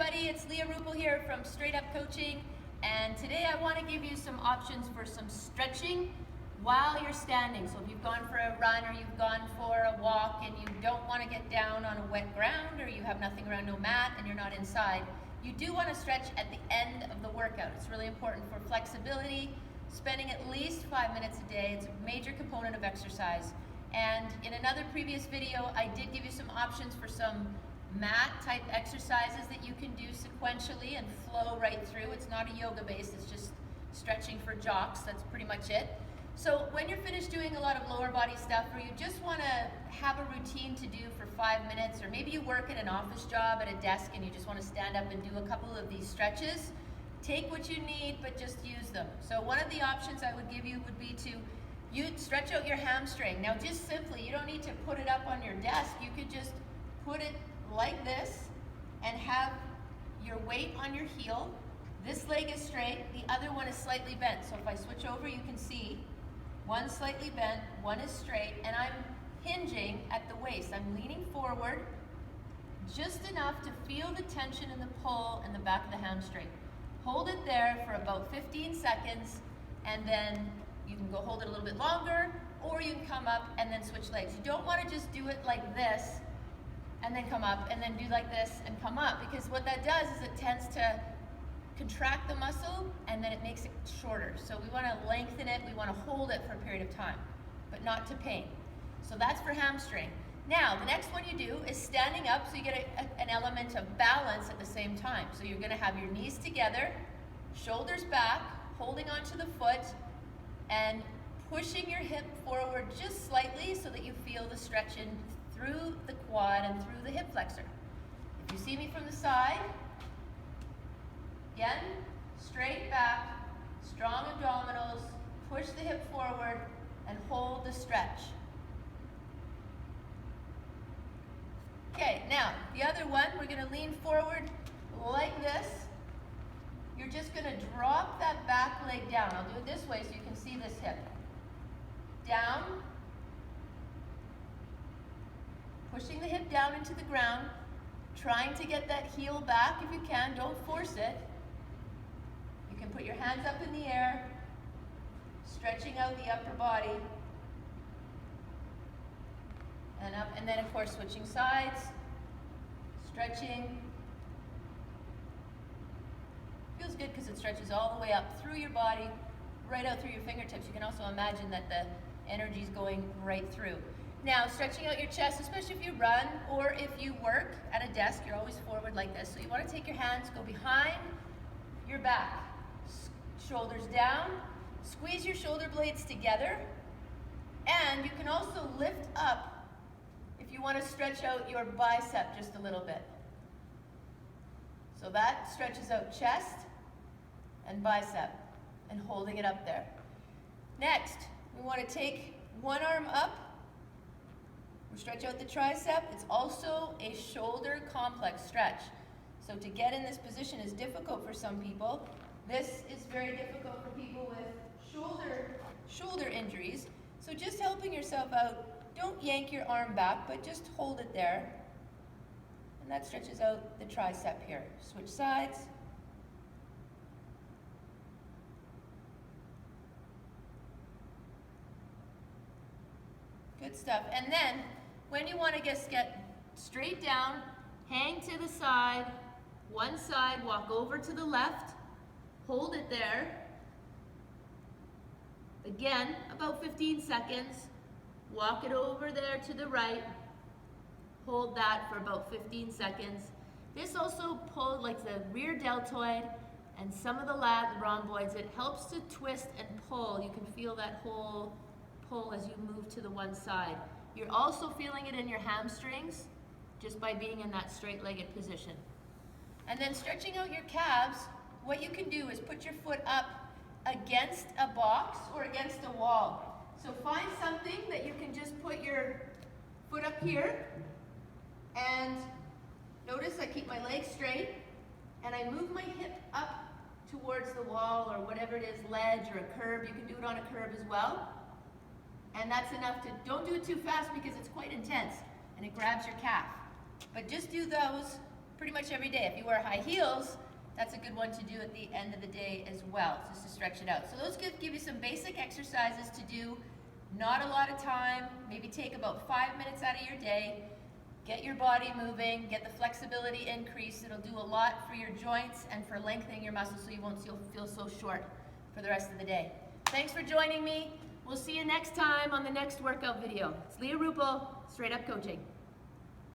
everybody, it's Leah Ruppel here from Straight Up Coaching, and today I want to give you some options for some stretching while you're standing. So if you've gone for a run or you've gone for a walk and you don't want to get down on a wet ground, or you have nothing around, no mat, and you're not inside, you do want to stretch at the end of the workout. It's really important for flexibility, spending at least 5 minutes a day. It's a major component of exercise. And in another previous video, I did give you some options for some mat type exercises that you can do sequentially and flow right through. It's not a yoga base, it's just stretching for jocks. That's pretty much it. So when you're finished doing a lot of lower body stuff, or you just want to have a routine to do for 5 minutes, or maybe you work at an office job at a desk and you just want to stand up and do a couple of these stretches, take what you need but just use them. So one of the options I would give you would be to stretch out your hamstring. Now just simply, you don't need to put it up on your desk. You could just put it like this and have your weight on your heel. This leg is straight, the other one is slightly bent. So if I switch over, you can see one slightly bent, one is straight, and I'm hinging at the waist. I'm leaning forward just enough to feel the tension and the pull in the back of the hamstring. Hold it there for about 15 seconds, and then you can go hold it a little bit longer, or you can come up and then switch legs. You don't want to just do it like this and then come up, and then do like this and come up, because what that does is it tends to contract the muscle and then it makes it shorter. So we want to lengthen it, we want to hold it for a period of time, but not to pain. So that's for hamstring. Now, the next one you do is standing up, so you get an element of balance at the same time. So you're going to have your knees together, shoulders back, holding onto the foot, and pushing your hip forward just slightly so that you feel the stretching through the quad and through the hip flexor. If you see me from the side, again, straight back, strong abdominals, push the hip forward, and hold the stretch. Okay, now, the other one, we're going to lean forward like this. You're just going to drop that back leg down. I'll do it this way so you can see this hip. Down, pushing the hip down into the ground, trying to get that heel back if you can. Don't force it. You can put your hands up in the air, stretching out the upper body, and up, and then of course switching sides, stretching. Feels good because it stretches all the way up through your body, right out through your fingertips. You can also imagine that the energy is going right through. Now, stretching out your chest, especially if you run or if you work at a desk, you're always forward like this. So you want to take your hands, go behind your back, shoulders down, squeeze your shoulder blades together, and you can also lift up if you want to stretch out your bicep just a little bit. So that stretches out chest and bicep, and holding it up there. Next, we want to take one arm up. We stretch out the tricep. It's also a shoulder complex stretch. So to get in this position is difficult for some people. This is very difficult for people with shoulder injuries. So just helping yourself out, don't yank your arm back, but just hold it there. And that stretches out the tricep here. Switch sides. Good stuff. And then, when you want to just get straight down, hang to the side, one side, walk over to the left, hold it there. Again, about 15 seconds. Walk it over there to the right. Hold that for about 15 seconds. This also pulls like the rear deltoid and some of the rhomboids. It helps to twist and pull. You can feel that whole pull as you move to the one side. You're also feeling it in your hamstrings just by being in that straight-legged position. And then stretching out your calves, what you can do is put your foot up against a box or against a wall. So find something that you can just put your foot up here, and notice I keep my legs straight and I move my hip up towards the wall or whatever it is, ledge or a curb. You can do it on a curb as well. And that's enough to, don't do it too fast because it's quite intense and it grabs your calf. But just do those pretty much every day. If you wear high heels, that's a good one to do at the end of the day as well, just to stretch it out. So those give you some basic exercises to do, not a lot of time, maybe take about 5 minutes out of your day, get your body moving, get the flexibility increased. It'll do a lot for your joints and for lengthening your muscles so you won't feel so short for the rest of the day. Thanks for joining me. We'll see you next time on the next workout video. It's Leah Ruppel, Straight Up Coaching.